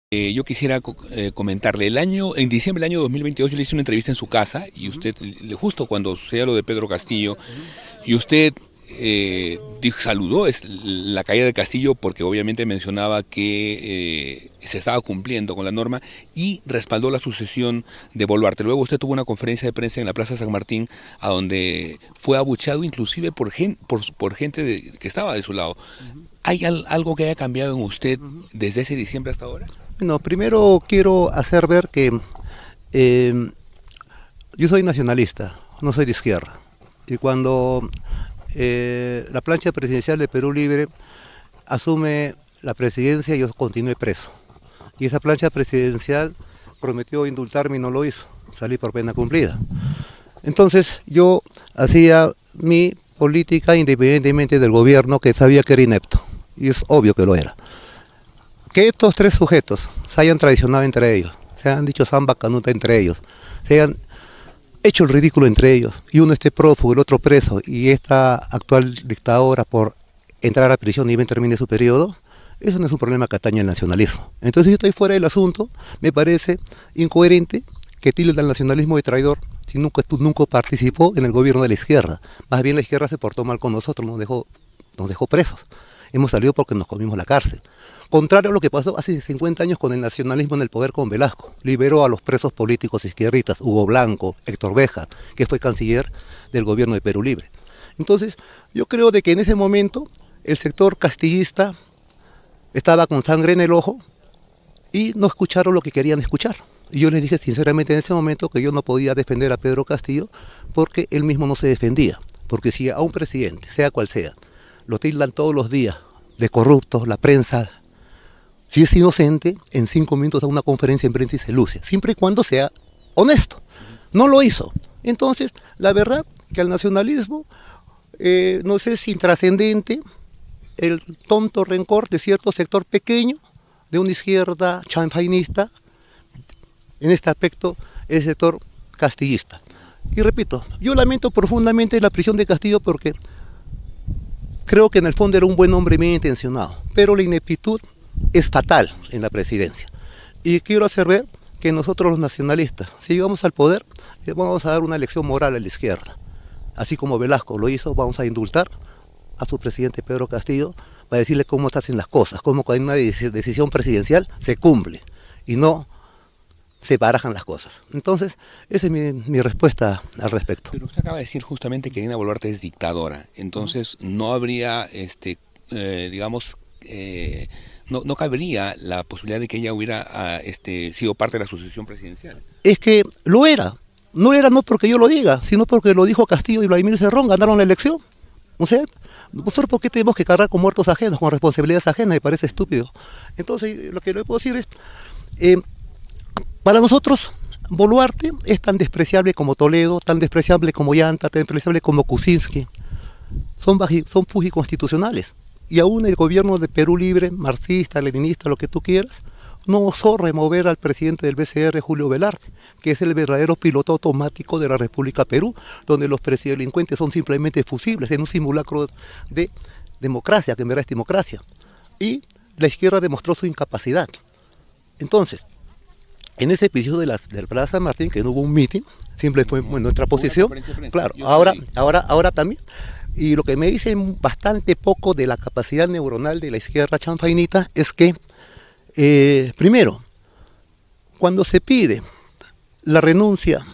Yo quisiera comentarle, en diciembre del año 2022 yo le hice una entrevista en su casa y usted, justo cuando sucedió lo de Pedro Castillo, y usted saludó la caída de Castillo porque obviamente mencionaba que se estaba cumpliendo con la norma y respaldó la sucesión de Boluarte. Luego usted tuvo una conferencia de prensa en la Plaza San Martín a donde fue abucheado inclusive por gente que estaba de su lado. ¿Hay algo que haya cambiado en usted desde ese diciembre hasta ahora? Bueno, primero quiero hacer ver que yo soy nacionalista, no soy de izquierda. Y cuando la plancha presidencial de Perú Libre asume la presidencia, yo continué preso. Y esa plancha presidencial prometió indultarme y no lo hizo. Salí por pena cumplida. Entonces yo hacía mi política independientemente del gobierno, que sabía que era inepto. Y es obvio que lo era. Que estos tres sujetos se hayan traicionado entre ellos, se hayan dicho samba canuta entre ellos, se hayan hecho el ridículo entre ellos, y uno esté prófugo, el otro preso, y esta actual dictadora por entrar a prisión y bien termine su periodo, eso no es un problema que atañe al nacionalismo. Entonces yo estoy fuera del asunto, me parece incoherente que tilde al nacionalismo de traidor si nunca participó en el gobierno de la izquierda. Más bien la izquierda se portó mal con nosotros, nos dejó presos. Hemos salido porque nos comimos la cárcel. Contrario a lo que pasó hace 50 años con el nacionalismo en el poder con Velasco. Liberó a los presos políticos izquierdistas, Hugo Blanco, Héctor Béjar, que fue canciller del gobierno de Perú Libre. Entonces, yo creo de que en ese momento el sector castillista estaba con sangre en el ojo y no escucharon lo que querían escuchar. Y yo les dije sinceramente en ese momento que yo no podía defender a Pedro Castillo porque él mismo no se defendía. Porque si a un presidente, sea cual sea, lo tildan todos los días de corruptos, la prensa, si es inocente, en 5 minutos da una conferencia en prensa y se luce, siempre y cuando sea honesto. No lo hizo. Entonces, la verdad que el nacionalismo, no sé, es intrascendente, el tonto rencor de cierto sector pequeño, de una izquierda chanfainista, en este aspecto, el sector castillista. Y repito, yo lamento profundamente la prisión de Castillo porque creo que en el fondo era un buen hombre bien intencionado, pero la ineptitud es fatal en la presidencia. Y quiero hacer ver que nosotros los nacionalistas, si llegamos al poder, vamos a dar una lección moral a la izquierda. Así como Velasco lo hizo, vamos a indultar a su presidente Pedro Castillo para decirle cómo se hacen las cosas, cómo cuando hay una decisión presidencial se cumple y no se barajan las cosas. Entonces, esa es mi respuesta al respecto. Pero usted acaba de decir justamente que Dina Boluarte es dictadora, entonces no habría, no cabría la posibilidad de que ella hubiera sido parte de la sucesión presidencial. Es que lo era. No era no porque yo lo diga, sino porque lo dijo Castillo y Vladimir Cerrón, ganaron la elección. O sea, nosotros ¿por qué tenemos que cargar con muertos ajenos, con responsabilidades ajenas? Me parece estúpido. Entonces, lo que le puedo decir es, para nosotros, Boluarte es tan despreciable como Toledo, tan despreciable como Llanta, tan despreciable como Kuczynski. Son fujiconstitucionales. Y aún el gobierno de Perú Libre, marxista, leninista, lo que tú quieras, no osó remover al presidente del BCR, Julio Velarde, que es el verdadero piloto automático de la República Perú, donde los presidelincuentes son simplemente fusibles en un simulacro de democracia, que en verdad es democracia. Y la izquierda demostró su incapacidad. Entonces, en ese episodio de la Plaza San Martín, que no hubo un mitin, siempre fue nuestra posición, claro, ahora también. Y lo que me dicen bastante poco de la capacidad neuronal de la izquierda chanfainita es que, primero, cuando se pide la renuncia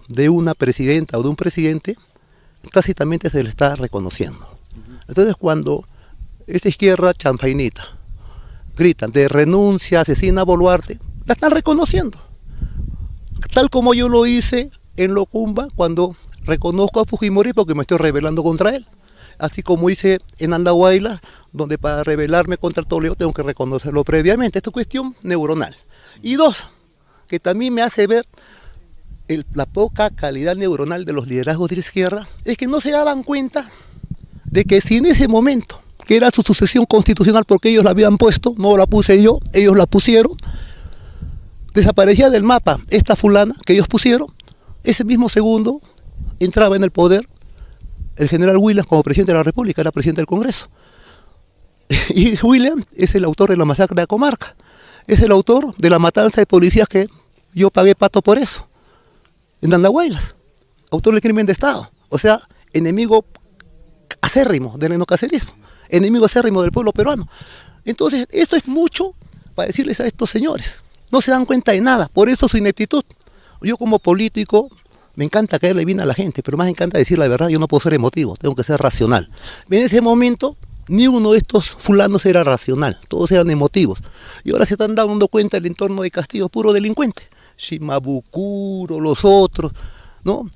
de una presidenta o de un presidente, tácitamente se le está reconociendo. Entonces, cuando esa izquierda chanfainita gritan de renuncia, asesina a Boluarte, la están reconociendo. Tal como yo lo hice en Locumba cuando reconozco a Fujimori porque me estoy rebelando contra él. Así como hice en Andahuayla, donde para rebelarme contra Toledo tengo que reconocerlo previamente. Esto es cuestión neuronal. Y dos, que también me hace ver la poca calidad neuronal de los liderazgos de la izquierda, es que no se daban cuenta de que si en ese momento, que era su sucesión constitucional porque ellos la habían puesto, no la puse yo, ellos la pusieron, desaparecía del mapa esta fulana que ellos pusieron, ese mismo segundo entraba en el poder el general Williams como presidente de la República, era presidente del Congreso. Y Williams es el autor de la masacre de la Comarca. es el autor de la matanza de policías que yo pagué pato por eso, en Andahuaylas, autor del crimen de Estado, o sea, enemigo acérrimo del enocacerismo, enemigo acérrimo del pueblo peruano. Entonces, esto es mucho para decirles a estos señores, no se dan cuenta de nada, por eso su ineptitud. Yo como político, me encanta caerle bien a la gente, pero más me encanta decir la verdad, yo no puedo ser emotivo, tengo que ser racional. En ese momento, ni uno de estos fulanos era racional, todos eran emotivos. Y ahora se están dando cuenta el entorno de Castillo, puro delincuente. Shimabukuro, los otros, ¿no?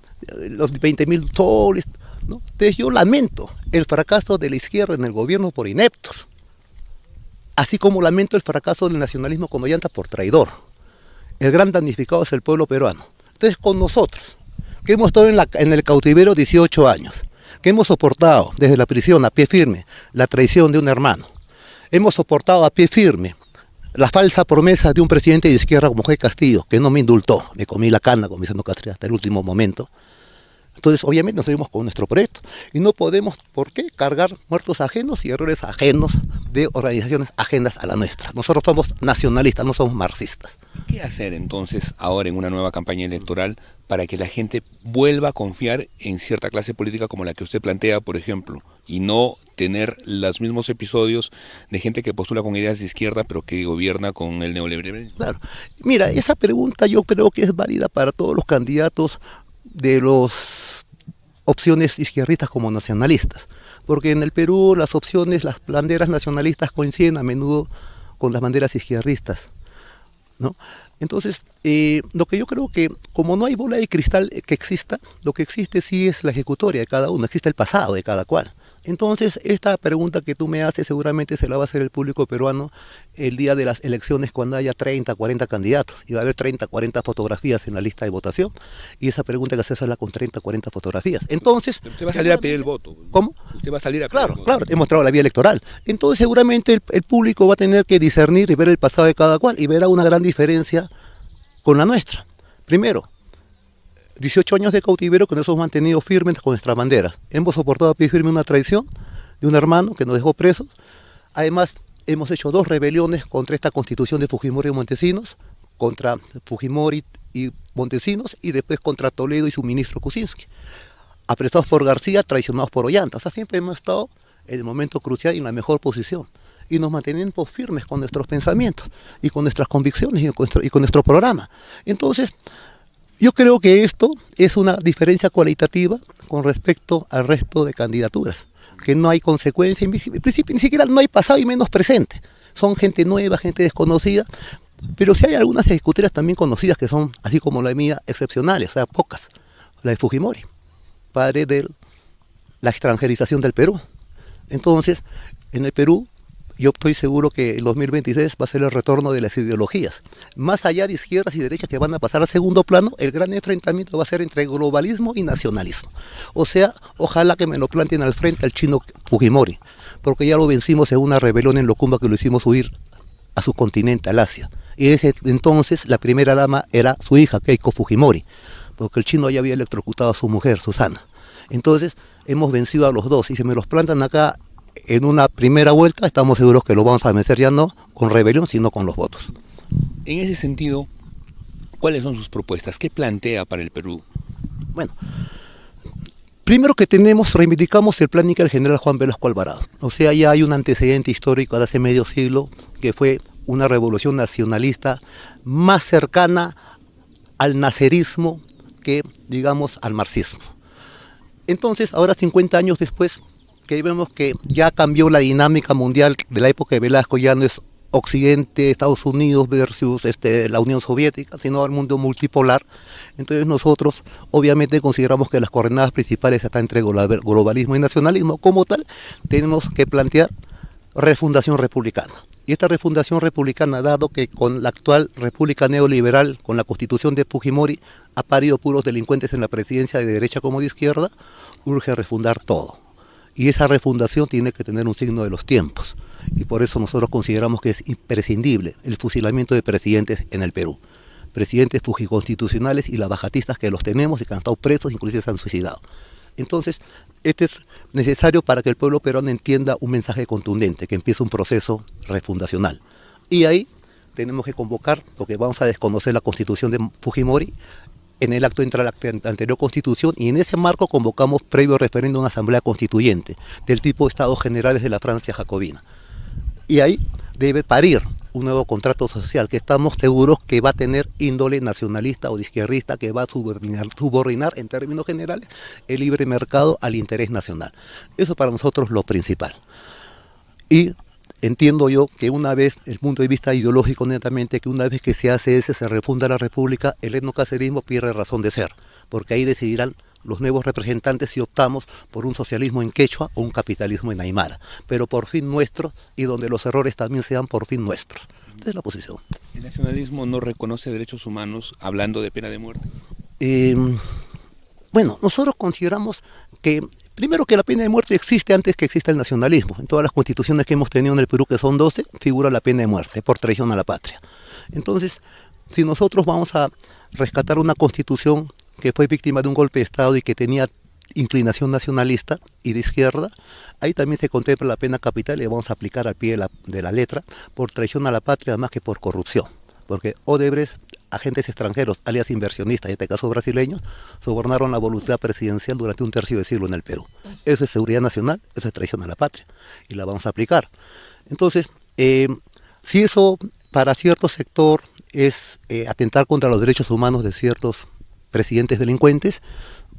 Los 20.000 soles, ¿no? Entonces yo lamento el fracaso de la izquierda en el gobierno por ineptos, así como lamento el fracaso del nacionalismo con Ollanta por traidor. El gran damnificado es el pueblo peruano. Entonces con nosotros, que hemos estado en el cautiverio 18 años, que hemos soportado desde la prisión a pie firme la traición de un hermano, hemos soportado a pie firme la falsa promesa de un presidente de izquierda como Jorge Castillo, que no me indultó, me comí la cana, como diciendo Castilla, hasta el último momento. Entonces, obviamente, nos seguimos con nuestro proyecto y no podemos, ¿por qué?, cargar muertos ajenos y errores ajenos de organizaciones ajenas a la nuestra. Nosotros somos nacionalistas, no somos marxistas. ¿Qué hacer entonces ahora en una nueva campaña electoral para que la gente vuelva a confiar en cierta clase política como la que usted plantea, por ejemplo, y no tener los mismos episodios de gente que postula con ideas de izquierda pero que gobierna con el neoliberalismo? Claro. Mira, esa pregunta yo creo que es válida para todos los candidatos de las opciones izquierdistas como nacionalistas, porque en el Perú las opciones, las banderas nacionalistas coinciden a menudo con las banderas izquierdistas, ¿no? Entonces, lo que yo creo que, como no hay bola de cristal que exista, lo que existe sí es la ejecutoria de cada uno, existe el pasado de cada cual. Entonces, esta pregunta que tú me haces seguramente se la va a hacer el público peruano el día de las elecciones cuando haya 30, 40 candidatos. Y va a haber 30, 40 fotografías en la lista de votación. Y esa pregunta que se hace con 30, 40 fotografías. Entonces... Pero usted va a salir a pedir el voto. ¿Cómo? Usted va a salir a pedir el voto. Claro, he mostrado la vía electoral. Entonces, seguramente el público va a tener que discernir y ver el pasado de cada cual y verá una gran diferencia con la nuestra. Primero, 18 años de cautiverio que nos hemos mantenido firmes con nuestras banderas. Hemos soportado a pie firme una traición de un hermano que nos dejó presos. Además, hemos hecho 2 rebeliones contra esta constitución de Fujimori y Montesinos, contra Fujimori y Montesinos, y después contra Toledo y su ministro Kuczynski. Apresados por García, traicionados por Ollanta. O sea, siempre hemos estado en el momento crucial y en la mejor posición. Y nos mantenemos firmes con nuestros pensamientos, y con nuestras convicciones, y con nuestro programa. Entonces, yo creo que esto es una diferencia cualitativa con respecto al resto de candidaturas, que no hay consecuencia, en principio ni siquiera no hay pasado y menos presente. Son gente nueva, gente desconocida, pero sí hay algunas ejecutorias también conocidas que son, así como la mía, excepcionales, o sea, pocas. La de Fujimori, padre de la extranjerización del Perú. Entonces, en el Perú, yo estoy seguro que el 2026 va a ser el retorno de las ideologías. Más allá de izquierdas y derechas que van a pasar a segundo plano, el gran enfrentamiento va a ser entre globalismo y nacionalismo. O sea, ojalá que me lo planteen al frente al chino Fujimori, porque ya lo vencimos en una rebelión en Locumba que lo hicimos huir a su continente, al Asia. Y ese entonces la primera dama era su hija, Keiko Fujimori, porque el chino ya había electrocutado a su mujer, Susana. Entonces, hemos vencido a los dos, y si me los plantan acá en una primera vuelta, estamos seguros que lo vamos a vencer ya no con rebelión, sino con los votos. En ese sentido, ¿cuáles son sus propuestas? ¿Qué plantea para el Perú? Bueno, primero que reivindicamos el plan del general Juan Velasco Alvarado. O sea, ya hay un antecedente histórico de hace medio siglo, que fue una revolución nacionalista más cercana al nacerismo que, digamos, al marxismo. Entonces, ahora 50 años después, que vemos que ya cambió la dinámica mundial de la época de Velasco, ya no es Occidente, Estados Unidos versus la Unión Soviética, sino el mundo multipolar. Entonces nosotros obviamente consideramos que las coordenadas principales están entre globalismo y nacionalismo. Como tal, tenemos que plantear refundación republicana. Y esta refundación republicana, dado que con la actual república neoliberal, con la constitución de Fujimori, ha parido puros delincuentes en la presidencia de derecha como de izquierda, urge refundar todo. Y esa refundación tiene que tener un signo de los tiempos. Y por eso nosotros consideramos que es imprescindible el fusilamiento de presidentes en el Perú. Presidentes fujiconstitucionales y lavajatistas que los tenemos y que han estado presos, inclusive se han suicidado. Entonces, este es necesario para que el pueblo peruano entienda un mensaje contundente, que empiece un proceso refundacional. Y ahí tenemos que convocar, porque vamos a desconocer la constitución de Fujimori. En el acto entra la anterior constitución y en ese marco convocamos previo referéndum a una asamblea constituyente del tipo Estados Generales de la Francia jacobina. Y ahí debe parir un nuevo contrato social que estamos seguros que va a tener índole nacionalista o de izquierdista, que va a subordinar en términos generales el libre mercado al interés nacional. Eso para nosotros es lo principal. Y entiendo yo que una vez, desde el punto de vista ideológico netamente, que una vez que se hace ese, se refunda la República, el etnocacerismo pierde razón de ser, porque ahí decidirán los nuevos representantes si optamos por un socialismo en quechua o un capitalismo en aymara, pero por fin nuestro y donde los errores también sean por fin nuestros. Esa es la posición. ¿El nacionalismo no reconoce derechos humanos hablando de pena de muerte? Bueno, nosotros consideramos que primero que la pena de muerte existe antes que exista el nacionalismo. En todas las constituciones que hemos tenido en el Perú, que son 12, figura la pena de muerte por traición a la patria. Entonces, si nosotros vamos a rescatar una constitución que fue víctima de un golpe de Estado y que tenía inclinación nacionalista y de izquierda, ahí también se contempla la pena capital y la vamos a aplicar al pie de la letra por traición a la patria, más que por corrupción. Porque Odebrecht, agentes extranjeros, alias inversionistas, en este caso brasileños, sobornaron la voluntad presidencial durante un tercio de siglo en el Perú. Eso es seguridad nacional, eso es traición a la patria, y la vamos a aplicar. Entonces, si eso para cierto sector es atentar contra los derechos humanos de ciertos presidentes delincuentes,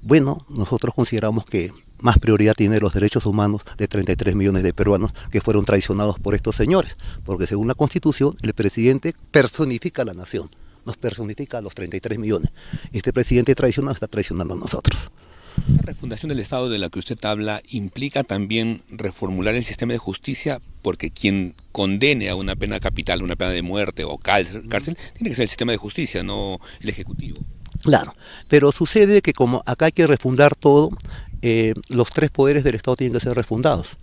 bueno, nosotros consideramos que más prioridad tienen los derechos humanos de 33 millones de peruanos que fueron traicionados por estos señores, porque según la Constitución, el presidente personifica a la nación, nos personifica a los 33 millones. Este presidente traicionado está traicionando a nosotros. La refundación del Estado de la que usted habla implica también reformular el sistema de justicia, porque quien condene a una pena capital, una pena de muerte o cárcel, tiene que ser el sistema de justicia, no el Ejecutivo. Claro, pero sucede que como acá hay que refundar todo, los tres poderes del Estado tienen que ser refundados.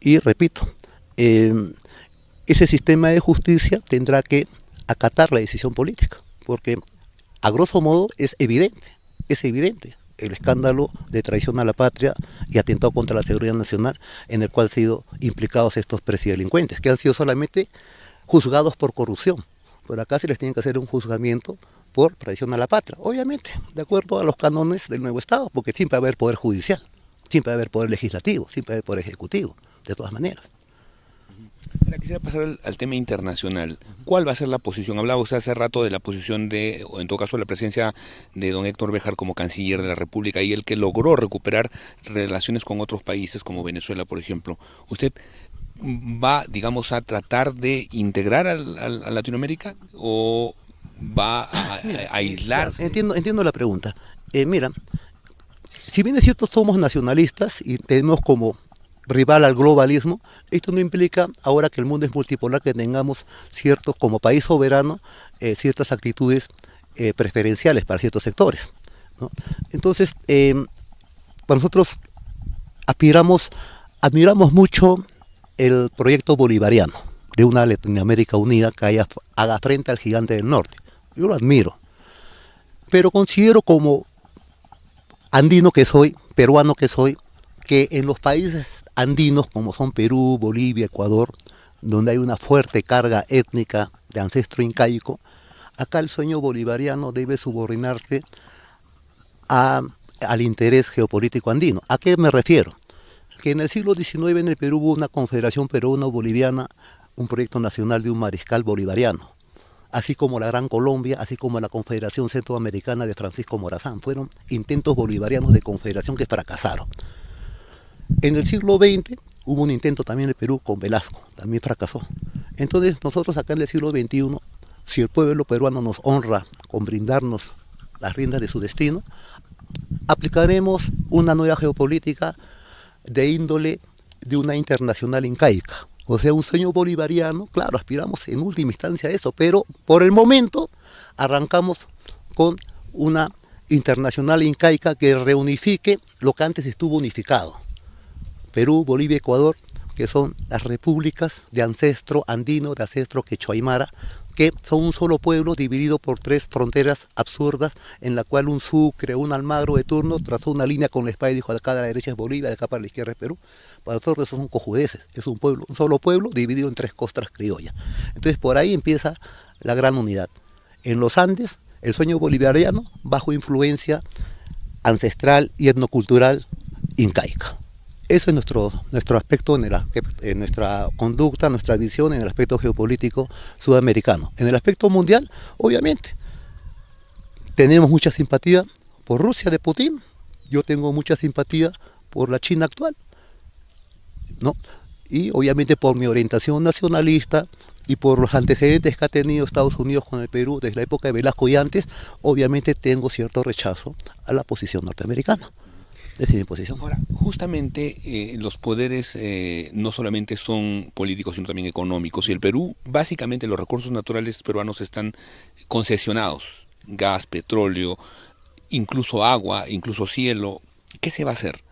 Y repito, ese sistema de justicia tendrá que acatar la decisión política, porque a grosso modo es evidente el escándalo de traición a la patria y atentado contra la seguridad nacional en el cual han sido implicados estos presidelincuentes, que han sido solamente juzgados por corrupción. Por acá se les tiene que hacer un juzgamiento por traición a la patria, obviamente, de acuerdo a los cánones del nuevo Estado, porque siempre va a haber poder judicial, siempre va a haber poder legislativo, siempre va a haber poder ejecutivo, de todas maneras. Ahora quisiera pasar al tema internacional. ¿Cuál va a ser la posición? Hablaba usted hace rato de la posición de, o en todo caso la presencia de don Héctor Béjar como canciller de la República y el que logró recuperar relaciones con otros países como Venezuela, por ejemplo. ¿Usted va, digamos, a tratar de integrar a Latinoamérica o va a aislarse? Entiendo la pregunta. Mira, si bien es cierto somos nacionalistas y tenemos como rival al globalismo, esto no implica ahora que el mundo es multipolar que tengamos ciertos, como país soberano, ciertas actitudes preferenciales para ciertos sectores, ¿no? Entonces, para nosotros admiramos mucho el proyecto bolivariano de una Latinoamérica unida que haga frente al gigante del norte. Yo lo admiro, pero considero como andino que soy, peruano que soy, que en los países andinos como son Perú, Bolivia, Ecuador, donde hay una fuerte carga étnica de ancestro incaico, acá el sueño bolivariano debe subordinarse al interés geopolítico andino. ¿A qué me refiero? Que en el siglo XIX en el Perú hubo una confederación peruano-boliviana, un proyecto nacional de un mariscal bolivariano, así como la Gran Colombia, así como la Confederación Centroamericana de Francisco Morazán. Fueron intentos bolivarianos de confederación que fracasaron. En el siglo XX hubo un intento también en el Perú con Velasco, también fracasó. Entonces nosotros acá en el siglo XXI, si el pueblo peruano nos honra con brindarnos las riendas de su destino, aplicaremos una nueva geopolítica de índole de una internacional incaica. O sea, un sueño bolivariano, claro, aspiramos en última instancia a eso, pero por el momento arrancamos con una internacional incaica que reunifique lo que antes estuvo unificado. Perú, Bolivia, Ecuador, que son las repúblicas de ancestro andino, de ancestro quechua aymara, que son un solo pueblo dividido por tres fronteras absurdas, en la cual un Sucre, un Almagro de turno trazó una línea con la espada y dijo: de acá a la derecha es Bolivia, de acá para la izquierda es Perú. Para nosotros esos son cojudeces, es un pueblo, un solo pueblo dividido en tres costras criollas. Entonces por ahí empieza la gran unidad. En los Andes, el sueño bolivariano bajo influencia ancestral y etnocultural incaica. Eso es nuestro aspecto en nuestra conducta, nuestra visión en el aspecto geopolítico sudamericano. En el aspecto mundial, obviamente, tenemos mucha simpatía por Rusia de Putin. Yo tengo mucha simpatía por la China actual, ¿no? Y obviamente por mi orientación nacionalista y por los antecedentes que ha tenido Estados Unidos con el Perú desde la época de Velasco y antes, obviamente tengo cierto rechazo a la posición norteamericana. Esa es mi posición. Ahora, justamente los poderes no solamente son políticos, sino también económicos. Y el Perú, básicamente los recursos naturales peruanos están concesionados. Gas, petróleo, incluso agua, incluso cielo. ¿Qué se va a hacer?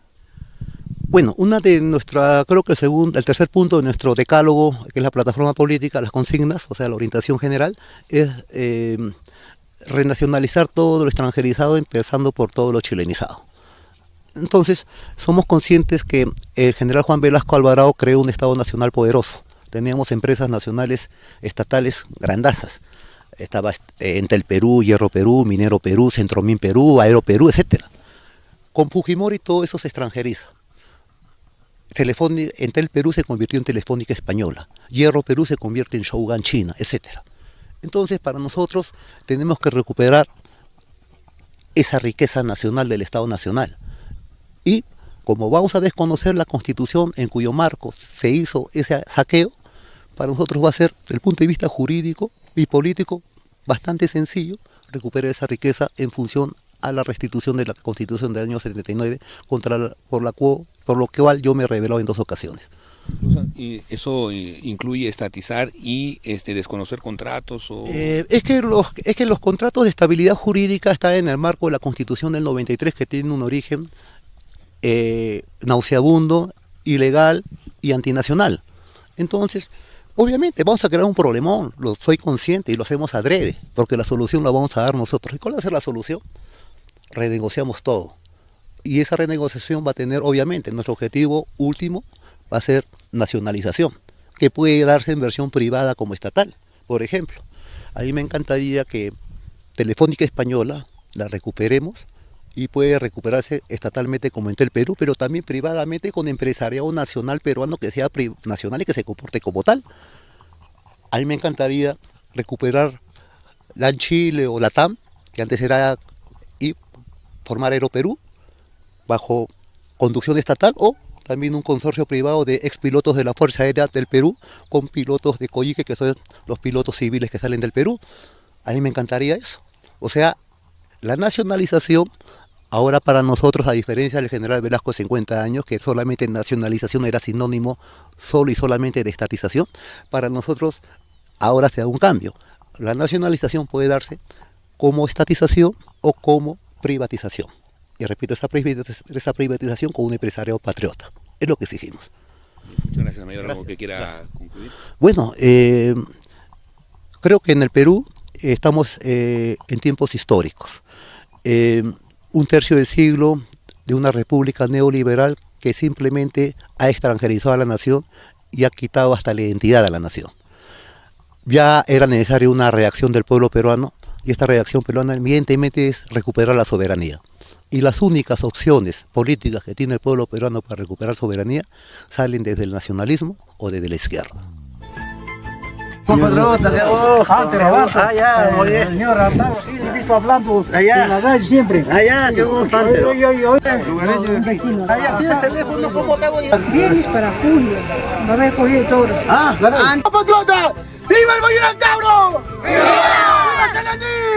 Bueno, creo que el tercer punto de nuestro decálogo, que es la plataforma política, las consignas, o sea, la orientación general, es renacionalizar todo lo extranjerizado, empezando por todo lo chilenizado. Entonces, somos conscientes que el general Juan Velasco Alvarado creó un Estado nacional poderoso. Teníamos empresas nacionales, estatales, grandazas. Estaba Entel Perú, Hierro Perú, Minero Perú, Centromin Perú, Aero Perú, etc. Con Fujimori todo eso se extranjeriza. Entel Perú se convirtió en Telefónica Española. Hierro Perú se convierte en Shougan China, etc. Entonces, para nosotros tenemos que recuperar esa riqueza nacional del Estado Nacional. Y como vamos a desconocer la Constitución en cuyo marco se hizo ese saqueo, para nosotros va a ser, desde el punto de vista jurídico y político, bastante sencillo recuperar esa riqueza en función a la restitución de la Constitución del año 79, por lo cual yo me he rebelado en 2 ocasiones. ¿Y eso incluye estatizar y desconocer contratos? Es que los contratos de estabilidad jurídica están en el marco de la Constitución del 93, que tiene un origen nauseabundo, ilegal y antinacional. Entonces, obviamente vamos a crear un problemón, soy consciente y lo hacemos adrede, porque la solución la vamos a dar nosotros. ¿Y cuál va a ser la solución? Renegociamos todo. Y esa renegociación va a tener, obviamente, nuestro objetivo último va a ser nacionalización, que puede darse en versión privada como estatal. Por ejemplo, a mí me encantaría que Telefónica Española la recuperemos y puede recuperarse estatalmente como Entel Perú, pero también privadamente con empresariado nacional peruano que sea nacional y que se comporte como tal. A mí me encantaría recuperar LAN Chile o LATAM, que antes era, y formar Aeroperú bajo conducción estatal, o también un consorcio privado de expilotos de la Fuerza Aérea del Perú con pilotos de COICE, que son los pilotos civiles que salen del Perú. A mí me encantaría eso. O sea, la nacionalización, ahora para nosotros, a diferencia del general Velasco de 50 años, que solamente nacionalización era sinónimo solo y solamente de estatización, para nosotros ahora se da un cambio. La nacionalización puede darse como estatización o como privatización. Y repito, esa privatización con un empresario patriota. Es lo que exigimos. Muchas gracias, mayor. ¿Algo que quiera concluir? Bueno, creo que en el Perú estamos en tiempos históricos. Un tercio de siglo de una república neoliberal que simplemente ha extranjerizado a la nación y ha quitado hasta la identidad a la nación. Ya era necesaria una reacción del pueblo peruano, y esta reacción peruana evidentemente es recuperar la soberanía. Y las únicas opciones políticas que tiene el pueblo peruano para recuperar soberanía salen desde el nacionalismo o desde la izquierda. Compatriota, ya, muy bien. Señora, sí, he visto hablando allá, en la radio siempre. Allá, qué gusto, Antero. Allá tienes teléfono, ¿cómo te voy a...? Vienes para julio, no me cogí todo. Claro. ¡Compatriota! ¡Viva el Boyero Tauro! ¡Viva! ¡Viva Salandín!